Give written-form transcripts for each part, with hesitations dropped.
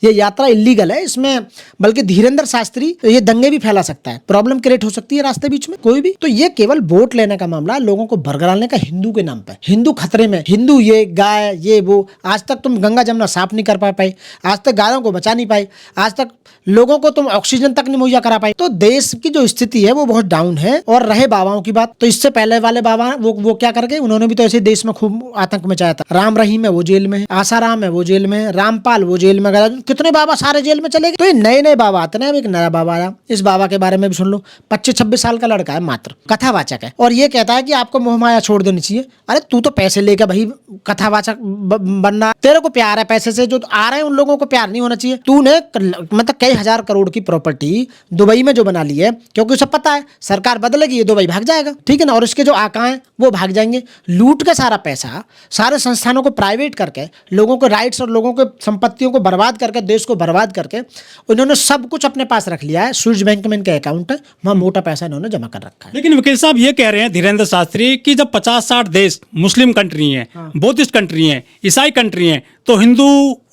ये यात्रा इलीगल है। इसमें बल्कि धीरेन्द्र शास्त्री ये दंगे भी फैला सकता है, प्रॉब्लम क्रिएट हो सकती है रास्ते बीच में कोई भी। तो ये केवल वोट लेने का मामला है, लोगों को भरगलाने का हिंदू के नाम पे। हिंदू खतरे में, हिंदू ये गाय ये वो। आज तक तुम गंगा जमुना साफ नहीं कर पाए, आज तक गायों को बचा नहीं पाए, आज तक लोगों को तुम ऑक्सीजन तक नहीं मुहैया करा पाए। तो देश की जो स्थिति है वो बहुत डाउन है। और रहे बाबाओं की बात, तो इससे पहले वाले बाबा वो क्या करके, उन्होंने भी तो ऐसे देश में खूब आतंक मचाया था। राम रहीम है वो जेल में है, आसाराम है वो जेल में है, रामपाल वो जेल में गया, कितने बाबा सारे जेल में चले गए। तो ये नए नए बाबा आते हैं। अब एक नया बाबा आया, इस बाबा के बारे में भी सुन लो। 25-26 साल का लड़का है, मात्र कथावाचक है, और ये कहता है कि आपको मोहमाया छोड़ देनी चाहिए। अरे तू तो पैसे लेकर भाई कथावाचक बनना, तेरे को प्यार है पैसे से, जो आ रहे हैं उन लोगों को प्यार नहीं होना चाहिए। तूने मतलब कई हजार करोड़ की प्रॉपर्टी दुबई में जो बना ली है, क्योंकि उसे पता है सरकार बदलेगी ये दुबई भाग जाएगा, ठीक है ना। और इसके जो आका हैं वो भाग जाएंगे, लूट के सारा पैसा सारे संस्थानों को प्राइवेट करके, लोगों के राइट्स और लोगों के संपत्तियों को बर्बाद करके, देश को बर्बाद करके उन्होंने सब कुछ अपने पास रख लिया है। स्विस बैंक में इनके अकाउंट है, वहां मोटा पैसा इन्होंने जमा कर रखा है। लेकिन वकील साहब ये कह रहे हैं धीरेन्द्र शास्त्री कि जब 50-60 देश मुस्लिम कंट्री हैं, बौद्धिस्ट कंट्री हैं, ईसाई कंट्री हैं, तो हिंदू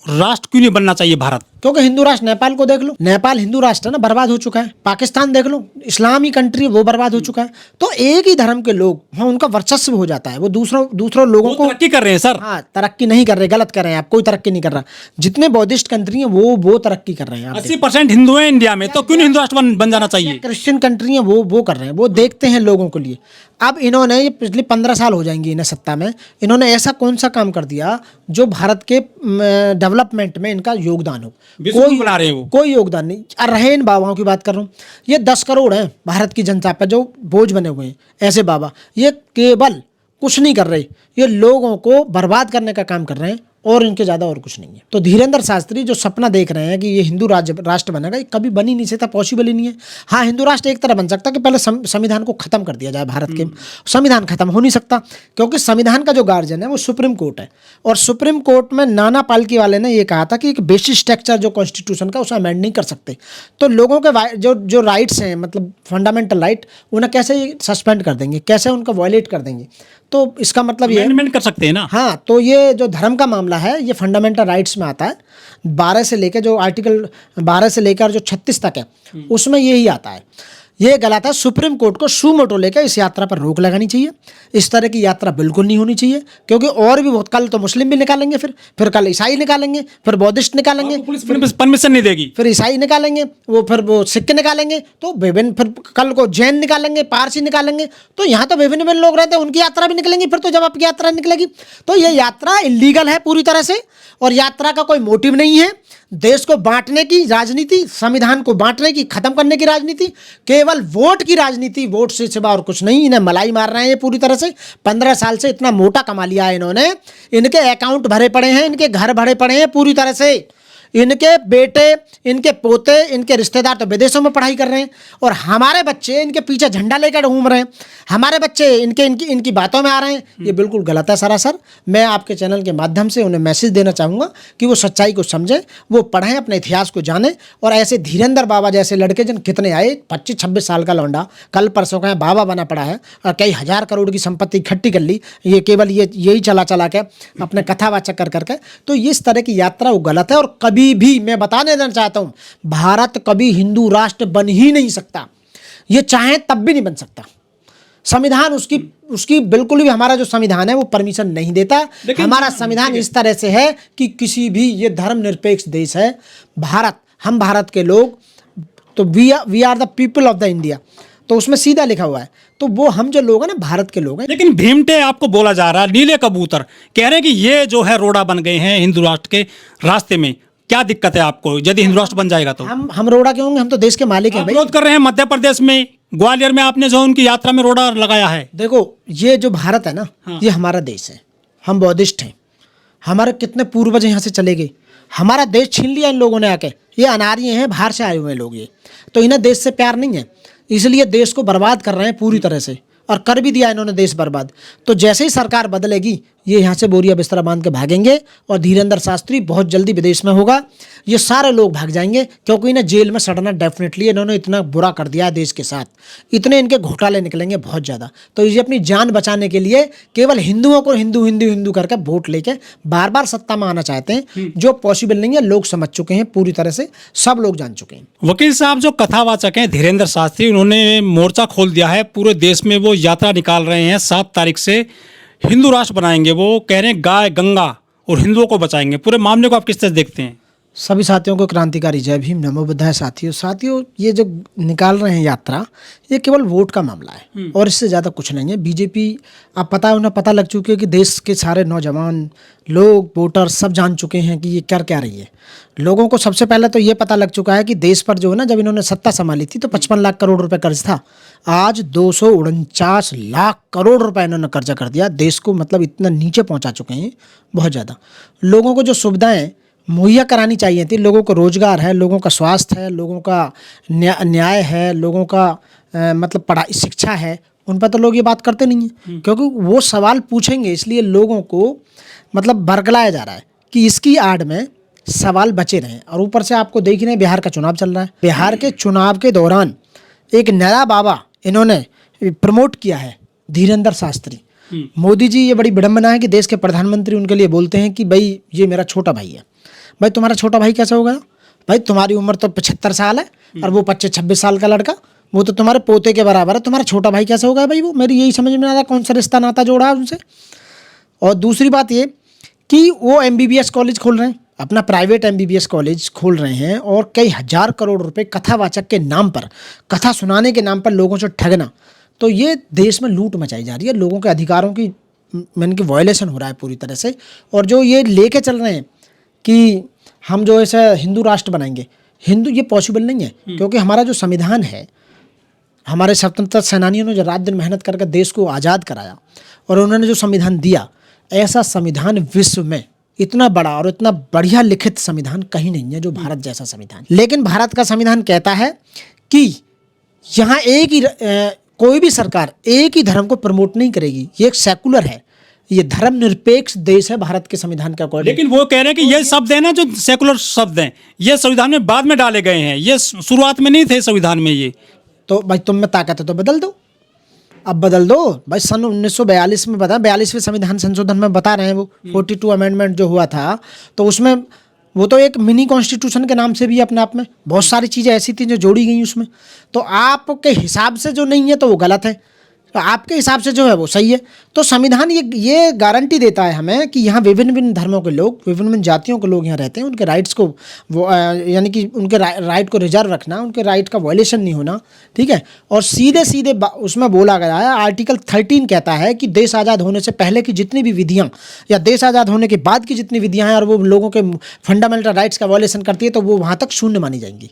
राष्ट्र क्यों नहीं बनना चाहिए भारत? क्योंकि हिंदू राष्ट्र, नेपाल को देख लो, नेपाल हिंदू राष्ट्र है ना, बर्बाद हो चुका है। पाकिस्तान देख लो, इस्लामी कंट्री, वो बर्बाद हो चुका है। तो एक ही धर्म के लोग वहाँ उनका वर्चस्व हो जाता है, वो दूसरों लोगों को तरक्की कर रहे हैं सर। हाँ, तरक्की नहीं कर रहे, गलत कर रहे हैं आप, कोई तरक्की नहीं कर रहा। जितने बौद्धिस्ट कंट्री हैं वो तरक्की कर रहे हैं। 80% हिंदू हैं इंडिया में, तो क्यों नहीं हिंदू राष्ट्र बन जाना चाहिए? क्रिश्चियन कंट्री है वो कर रहे हैं, वो देखते हैं लोगों के लिए। अब इन्होंने ये पिछले 15 साल हो जाएंगे इन्हें सत्ता में, इन्होंने ऐसा कौन सा काम कर दिया जो भारत के डेवलपमेंट में इनका योगदान हो? कोई बना रहे हैं वो, कोई योगदान नहीं। रहे इन बाबाओं की बात कर रहा हूँ, ये 10 करोड़ हैं भारत की जनता पर जो बोझ बने हुए हैं, ऐसे बाबा ये केवल कुछ नहीं कर रहे, ये लोगों को बर्बाद करने का काम कर रहे हैं, और इनके ज़्यादा और कुछ नहीं है। तो धीरेन्द्र शास्त्री जो सपना देख रहे हैं कि ये हिंदू राष्ट्र बनेगा, ये कभी बन ही नहीं सकता, पॉसिबल ही नहीं है। हाँ, हिंदू राष्ट्र एक तरह बन सकता है कि पहले संविधान को खत्म कर दिया जाए भारत के। संविधान खत्म हो नहीं सकता, क्योंकि संविधान का जो गार्जियन है वो सुप्रीम कोर्ट है, और सुप्रीम कोर्ट में नाना पालकी वाले ने ये कहा था कि एक बेसिक स्ट्रक्चर जो कॉन्स्टिट्यूशन का, उसे अमेंड नहीं कर सकते। तो लोगों के जो राइट्स हैं, मतलब फंडामेंटल राइट, उन्हें कैसे सस्पेंड कर देंगे, कैसे उनका वायलेट कर देंगे? तो इसका मतलब ये अमेंडमेंट कर सकते हैं ना। हाँ, तो ये जो धर्म का मामला है ये फंडामेंटल राइट्स में आता है। 12 से लेकर जो आर्टिकल 12 से लेकर जो 36 तक है, उसमें यही आता है। ये गलत है। सुप्रीम कोर्ट को सुमोटो लेकर इस यात्रा पर रोक लगानी चाहिए। इस तरह की यात्रा बिल्कुल नहीं होनी चाहिए, क्योंकि और भी बहुत, कल तो मुस्लिम भी निकालेंगे, फिर कल ईसाई निकालेंगे, फिर बौद्धिस्ट निकालेंगे, पुलिस परमिशन नहीं देगी, फिर ईसाई निकालेंगे, फिर वो सिख निकालेंगे, तो विभिन्न, फिर कल को जैन निकालेंगे, पारसी निकालेंगे। तो यहाँ तो विभिन्न लोग रहते हैं, उनकी यात्रा भी निकलेंगी, फिर तो जब आपकी यात्रा निकलेगी। तो ये यात्रा इलीगल है पूरी तरह से, और यात्रा का कोई मोटिव नहीं है। देश को बांटने की राजनीति, संविधान को बांटने की, खत्म करने की राजनीति, केवल वोट की राजनीति, वोट से सिवा और कुछ नहीं। इन्हें मलाई मार रहे हैं ये पूरी तरह से। 15 साल से इतना मोटा कमा लिया है इन्होंने, इनके अकाउंट भरे पड़े हैं, इनके घर भरे पड़े हैं पूरी तरह से। इनके बेटे, इनके पोते, इनके रिश्तेदार तो विदेशों में पढ़ाई कर रहे हैं, और हमारे बच्चे इनके पीछे झंडा लेकर घूम रहे हैं। हमारे बच्चे इनकी बातों में आ रहे हैं। ये बिल्कुल गलत है सरासर। मैं आपके चैनल के माध्यम से उन्हें मैसेज देना चाहूँगा कि वो सच्चाई को समझें, वो पढ़ें, अपने इतिहास को जानें। और ऐसे धीरेन्द्र बाबा जैसे लड़के जिन कितने आए, 25-26 साल का लौंडा कल परसों का बाबा बना पड़ा है, और कई हजार करोड़ की संपत्ति इकट्ठी कर ली, ये केवल यही चला के अपने कथावाचक कर करके। तो इस तरह की यात्रा वो गलत है। और कभी भी मैं बताने देना चाहता हूं, भारत कभी हिंदू राष्ट्र बन ही नहीं सकता। ये चाहे तब भी नहीं बन सकता। संविधान उसकी बिल्कुल भी, हमारा जो संविधान है वो परमिशन नहीं देता। हमारा संविधान इस तरह से है कि किसी भी, ये धर्मनिरपेक्ष देश है भारत, हम भारत के लोग, तो we are the people of the India, तो उसमें सीधा लिखा हुआ है। तो वो हम जो लोग हैं ना, भारत के लोग हैं। लेकिन भीमटे आपको बोला जा रहा है, नीले कबूतर कह रहे हैं कि ये जो है रोड़ा बन गए हैं हिंदू राष्ट्र के रास्ते में। क्या दिक्कत है आपको यदि हिंदू राष्ट्र बन जाएगा तो? हम रोड़ा क्यों होंगे? हम तो देश के मालिक हैं भाई। विरोध कर रहे हैं मध्य प्रदेश में, ग्वालियर में आपने जो उनकी यात्रा में रोड़ा लगाया है। देखो, ये जो भारत है ना, ये हमारा देश है, हम बौद्धिस्ट हैं, हमारे कितने पूर्वज यहाँ से चले गए, हमारा देश छीन लिया इन लोगों ने आके। ये अनार्य हैं, बाहर से आए हुए लोग, ये तो इन्हें देश से प्यार नहीं है, इसलिए देश को बर्बाद कर रहे हैं पूरी तरह से, और कर भी दिया इन्होंने देश बर्बाद। तो जैसे ही सरकार बदलेगी ये यहाँ से बोरिया बिस्तरा बांध के भागेंगे और धीरेंद्र शास्त्री बहुत जल्दी विदेश में होगा। ये सारे लोग भाग जाएंगे क्योंकि इन्हें जेल में सड़ना डेफिनेटली, इन्होंने इतना बुरा कर दिया है देश के साथ, इतने इनके घोटाले निकलेंगे बहुत ज़्यादा। तो ये अपनी जान बचाने के लिए केवल हिंदुओं को हिंदू हिंदू हिंदू करके वोट लेके बार बार सत्ता में आना चाहते हैं, जो पॉसिबल नहीं है। लोग समझ चुके हैं पूरी तरह से, सब लोग जान चुके हैं। वकील साहब, जो कथावाचक हैं धीरेंद्र शास्त्री, उन्होंने मोर्चा खोल दिया है पूरे देश में। वो यात्रा निकाल रहे हैं 7 तारीख से, हिंदू राष्ट्र बनाएंगे। वो कह रहे हैं गाय गंगा और हिंदुओं को बचाएंगे। पूरे मामले को आप किस तरह देखते हैं? सभी साथियों को क्रांतिकारी जय भीम, नमो बुद्धाय। साथियों ये जो निकाल रहे हैं यात्रा, ये केवल वोट का मामला है और इससे ज़्यादा कुछ नहीं है। बीजेपी, आप पता है, उन्हें पता लग चुकी है कि देश के सारे नौजवान लोग, वोटर सब जान चुके हैं कि ये कर क्या रही है। लोगों को सबसे पहले तो ये पता लग चुका है कि देश पर जो है ना, जब इन्होंने सत्ता संभाली थी तो 55 लाख करोड़ रुपए कर्ज था। आज 249 लाख करोड़ रुपए इन्होंने कर्जा कर दिया देश को। मतलब इतना नीचे पहुंचा चुके हैं, बहुत ज़्यादा। लोगों को जो सुविधाएं मुहैया करानी चाहिए थी, लोगों को रोजगार है, लोगों का स्वास्थ्य है, लोगों का न्याय है, लोगों का मतलब पढ़ाई शिक्षा है, उन पर तो लोग ये बात करते नहीं हैं क्योंकि वो सवाल पूछेंगे, इसलिए लोगों को मतलब बरगलाया जा रहा है कि इसकी आड़ में सवाल बचे रहें। और ऊपर से आपको देख रहे हैं बिहार का चुनाव चल रहा है। बिहार के चुनाव के दौरान एक नया बाबा इन्होंने प्रमोट किया है, धीरेंद्र शास्त्री। मोदी जी, ये बड़ी विडंबना है कि देश के प्रधानमंत्री उनके लिए बोलते हैं कि भाई ये मेरा छोटा भाई है। भाई तुम्हारा छोटा भाई कैसे होगा? भाई तुम्हारी उम्र तो 75 साल है और वो 25-26 साल का लड़का, वो तो तुम्हारे पोते के बराबर है। तुम्हारा छोटा भाई कैसे होगा भाई? वो मेरी यही समझ में आ रहा है, कौन सा रिश्ता नाता जोड़ा है उनसे। और दूसरी बात ये कि वो MBBS कॉलेज खोल रहे हैं, अपना प्राइवेट MBBS कॉलेज खोल रहे हैं और कई हजार करोड़ रुपए कथावाचक के नाम पर, कथा सुनाने के नाम पर लोगों से ठगना। तो ये देश में लूट मचाई जा रही है, लोगों के अधिकारों की की वायलेशन हो रहा है पूरी तरह से। और जो ये लेके चल रहे हैं कि हम जो ऐसा हिंदू राष्ट्र बनाएंगे, हिंदू, ये पॉसिबल नहीं है क्योंकि हमारा जो संविधान है, हमारे स्वतंत्रता सेनानियों ने जो रात दिन मेहनत करके देश को आज़ाद कराया और उन्होंने जो संविधान दिया, ऐसा संविधान विश्व में इतना बड़ा और इतना बढ़िया लिखित संविधान कहीं नहीं है जो भारत जैसा संविधान। लेकिन भारत का संविधान कहता है कि यहाँ एक ही कोई भी सरकार एक ही धर्म को प्रमोट नहीं करेगी। ये एक सेकुलर है, ये धर्मनिरपेक्ष देश है भारत के संविधान के अकॉर्डिंग। लेकिन वो कह रहे हैं कि ये शब्द है ना, जो सेकुलर शब्द हैं, ये संविधान में बाद में डाले गए हैं, ये शुरुआत में नहीं थे संविधान में। ये तो भाई तुम में ताकत है तो बदल दो, अब बदल दो भाई। सन 1942 में बता, 42वें संविधान संशोधन में बता रहे हैं वो 42 अमेंडमेंट जो हुआ था, तो उसमें वो तो एक मिनी कॉन्स्टिट्यूशन के नाम से भी अपने आप में बहुत सारी चीज़ें ऐसी थी जो जोड़ी गई उसमें। तो आपके हिसाब से जो नहीं है तो वो गलत है, तो आपके हिसाब से जो है वो सही है। तो संविधान ये गारंटी देता है हमें कि यहाँ विभिन्न विभिन्न धर्मों के लोग, विभिन्न विभिन्न जातियों के लोग यहाँ रहते हैं, उनके राइट्स को वो यानी कि उनके राइट को रिजर्व रखना, उनके राइट का वायलेशन नहीं होना, ठीक है। और सीधे सीधे उसमें बोला गया है, आर्टिकल 13 कहता है कि देश आज़ाद होने से पहले की जितनी भी विधियाँ या देश आज़ाद होने के बाद की जितनी विधियाँ हैं और वो लोगों के फंडामेंटल राइट्स का वायलेशन करती है तो वो वहाँ तक शून्य मानी जाएंगी।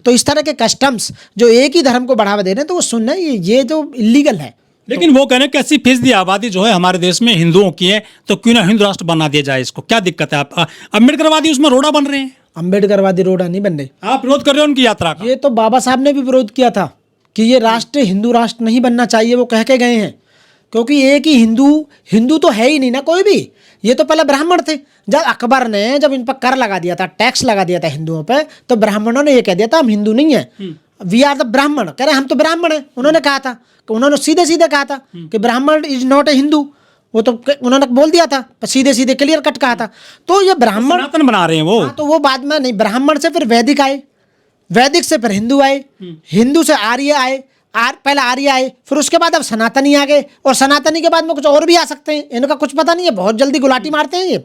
तो इस तरह के कस्टम्स जो एक ही धर्म को बढ़ावा दे रहे हैं तो वो शून्य, ये जो इलीगल है। लेकिन वो कह रहे हैं कि 80% आबादी जो है हमारे देश में हिंदुओं की है, तो क्यों ना हिंदू राष्ट्र बना दिया जाए। इसको क्या दिक्कत है? आप अम्बेडकरवादी उसमें रोड़ा बन रहे हैं। अम्बेडकरवादी रोड़ा नहीं बन रहे, आप विरोध कर रहे हो उनकी यात्रा का। ये तो बाबा साहब ने भी विरोध किया था कि ये राष्ट्र हिंदू राष्ट्र नहीं बनना चाहिए, वो कह के गए हैं। क्योंकि एक ही हिंदू तो है ही नहीं ना कोई भी, ये तो पहले ब्राह्मण थे। जब अकबर ने जब इन पर कर लगा दिया था, टैक्स लगा दिया था हिंदुओं पे, तो ब्राह्मणों ने ये कह दिया था हम हिंदू नहीं है, वी आर द ब्राह्मण। कह रहे हम तो ब्राह्मण है। उन्होंने कहा था, उन्होंने सीधे सीधे कहा था कि ब्राह्मण इज नॉट ए हिंदू, वो तो उन्होंने बोल दिया था, सीधे सीधे क्लियर कट कहा था। तो ये ब्राह्मण सनातन बना रहे हैं वो। तो वो बाद में नहीं, ब्राह्मण से फिर वैदिक आए, वैदिक से फिर हिंदू आए, हिंदू से आर्य आए, पहले आर्य आए, फिर उसके बाद अब सनातनी आ गए, और सनातनी के बाद में कुछ और भी आ सकते हैं। इनका कुछ पता नहीं है, बहुत जल्दी गुलाटी मारते हैं ये।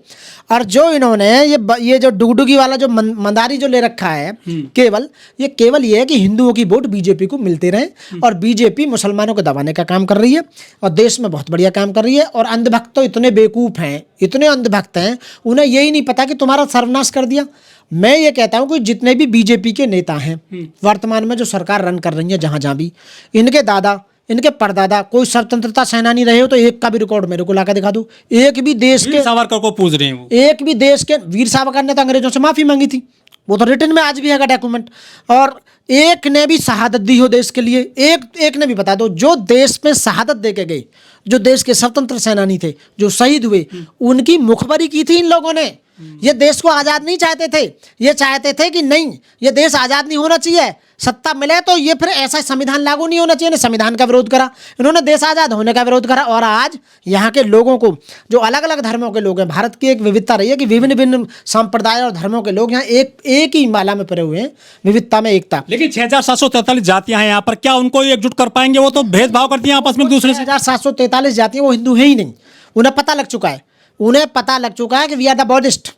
और जो इन्होंने ये जो डुगडुगी वाला जो मंदारी जो ले रखा है, केवल ये है कि हिंदुओं की वोट बीजेपी को मिलते रहे, और बीजेपी मुसलमानों को दबाने का काम कर रही है और देश में बहुत बढ़िया काम कर रही है। और अंधभक्त तो इतने बेवकूफ़ हैं, इतने अंधभक्त हैं, उन्हें यही नहीं पता कि तुम्हारा सर्वनाश कर दिया। मैं ये कहता हूं कि जितने भी बीजेपी के नेता हैं वर्तमान में जो सरकार रन कर रही है, जहां जहां भी, इनके दादा इनके परदादा कोई स्वतंत्रता सेनानी रहे हो तो एक का भी रिकॉर्ड मेरे को लाकर दिखा दो। एक भी देश के सावरकर को पूछ रहे हैं वो, एक भी देश के वीर सावरकर ने तो अंग्रेजों से माफी मांगी थी, वो तो रिटर्न में आज भी है डॉक्यूमेंट। और एक ने भी शहादत दी हो देश के लिए, एक ने भी बता दो जो देश में शहादत दे के गए, जो देश के स्वतंत्र सेनानी थे, जो शहीद हुए, उनकी मुखबरी की थी इन लोगों ने। ये देश को आज़ाद नहीं चाहते थे, ये चाहते थे कि नहीं ये देश आज़ाद नहीं होना चाहिए, सत्ता मिले तो ये फिर ऐसा संविधान लागू नहीं होना चाहिए। ने संविधान का विरोध करा, इन्होंने देश आज़ाद होने का विरोध करा। और आज यहाँ के लोगों को, जो अलग अलग धर्मों के लोग हैं, भारत की एक विविधता रही है कि विभिन्न विभिन्न संप्रदाय और धर्मों के लोग यहाँ एक ही माला में पड़े हुए हैं, विविधता में एकता। लेकिन 6743 जातियां हैं यहाँ पर, क्या उनको एकजुट कर पाएंगे? वो तो भेदभाव करती हैं आपस में एक दूसरे से। 6743 जातियां वो हिंदू है ही नहीं, उन्हें पता लग चुका है, उन्हें पता लग चुका है कि we are the Buddhist.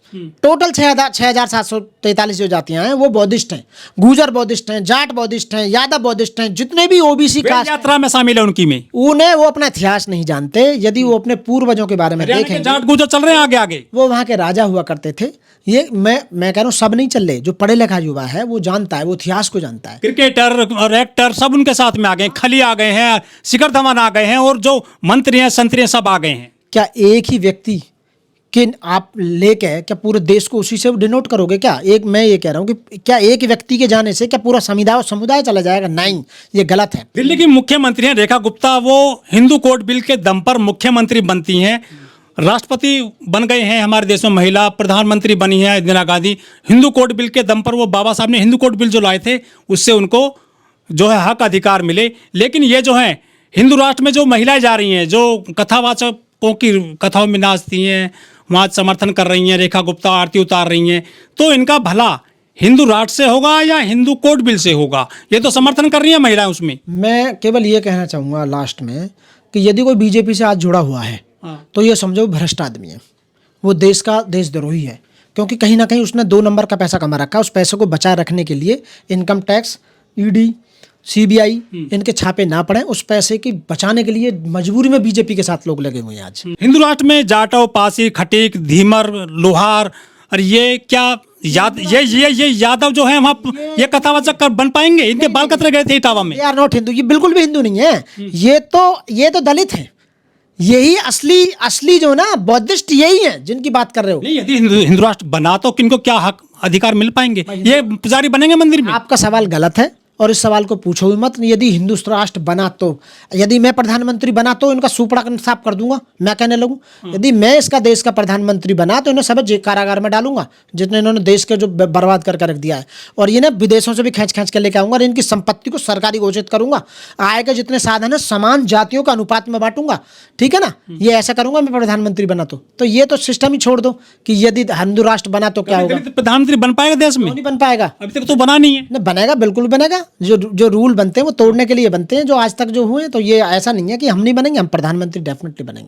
Total 6743 जो जातियां हैं वो बौद्धिस्ट हैं, गुर्जर बौद्धिस्ट हैं, जाट बौद्धिस्ट हैं, यादव बौद्धिस्ट हैं, जितने भी ओबीसी कास्ट यात्रा में शामिल है उनकी में। उन्हें वो अपना इतिहास नहीं जानते। यदि वो अपने पूर्वजों के बारे में देखें, जाट गुर्जर चल रहे हैं आगे आगे, वो वहाँ के राजा हुआ करते थे। ये मैं कह रहा हूँ सब नहीं चल रहे, जो पढ़े लिखा युवा है वो जानता है, वो इतिहास को जानता है। क्रिकेटर और एक्टर सब उनके साथ में आ गए, खली आ गए हैं, शिखर धवन आ गए हैं, और जो मंत्री हैं संतरी हैं सब आ गए हैं। क्या एक ही व्यक्ति कि आप लेके क्या पूरे देश को उसी से डिनोट करोगे? क्या एक, मैं ये कह रहा हूँ कि क्या एक व्यक्ति के जाने से क्या पूरा समुदाय चला जाएगा? नहीं, ये गलत है। दिल्ली की मुख्यमंत्री हैं रेखा गुप्ता, वो हिंदू कोड बिल के दम पर मुख्यमंत्री बनती हैं, राष्ट्रपति बन गए हैं हमारे देश में, महिला प्रधानमंत्री बनी है इंदिरा गांधी। हिंदू कोड बिल के दम पर वो बाबा साहब ने हिंदू कोड बिल जो लाए थे उससे उनको जो है हक अधिकार मिले। लेकिन ये जो है हिंदू राष्ट्र में जो महिलाएं जा रही हैं, जो कथावाचकों की कथाओं में नाचती हैं, वहाँ समर्थन कर रही हैं, रेखा गुप्ता आरती उतार रही हैं, तो इनका भला हिंदू राष्ट्र से होगा या हिंदू कोड बिल से होगा? ये तो समर्थन कर रही हैं महिलाएं उसमें। मैं केवल ये कहना चाहूँगा लास्ट में कि यदि कोई बीजेपी से आज जुड़ा हुआ है तो ये समझो भ्रष्ट आदमी है, वो देश का देशद्रोही है। क्योंकि कहीं ना कहीं उसने 2 नंबर का पैसा कमा रखा है। उस पैसे को बचाए रखने के लिए इनकम टैक्स, ईडी, सीबीआई इनके छापे ना पड़े, उस पैसे की बचाने के लिए मजबूरी में बीजेपी के साथ लोग लगे हुए हैं आज। हिंदू राष्ट्र में जाटव, पासी, खटीक, धीमर, लोहार और ये क्या ये यादव जो है वहाँ ये कथावाचक बन पाएंगे? इनके बाल कतरे गए थे इटावा में। ये आर नॉट हिंदू, ये बिल्कुल भी हिंदू नहीं है। ये तो दलित हैं। यही असली जो ना बौद्धिस्ट यही है जिनकी बात कर रहे हो। नहीं, यदि हिंदू राष्ट्र बना तो किनको क्या हक अधिकार मिल पाएंगे? ये पुजारी बनेंगे मंदिर में? आपका सवाल गलत है और इस सवाल को पूछो भी मत। यदि हिंदू राष्ट्र बना तो, यदि मैं प्रधानमंत्री बना तो इनका सुपड़ा साफ कर दूंगा, मैं कहने लगूं। यदि मैं इसका देश का प्रधानमंत्री बना तो इन्हें सब कारागार में डालूंगा, जितने इन्होंने देश के जो बर्बाद करके रख दिया है। और ये ना विदेशों से भी खींच के लेके आऊंगा और इनकी संपत्ति को सरकारी घोषित करूंगा। आय के जितने साधन है समान जातियों का अनुपात में बांटूंगा, ठीक है ना? ये ऐसा करूंगा मैं प्रधानमंत्री बना तो ये तो सिस्टम ही छोड़ दो कि यदि हिंदू राष्ट्र बना तो क्या होगा। प्रधानमंत्री बन पाएगा देश में? नहीं बन पाएगा, अभी तक तो बना नहीं है। बनेगा, बिल्कुल बनेगा। जो रूल बनते हैं वो तोड़ने के लिए बनते हैं, जो आज तक जो हुए। तो ये ऐसा नहीं है कि हम नहीं बनेंगे, हम प्रधानमंत्री डेफिनेटली बनेंगे।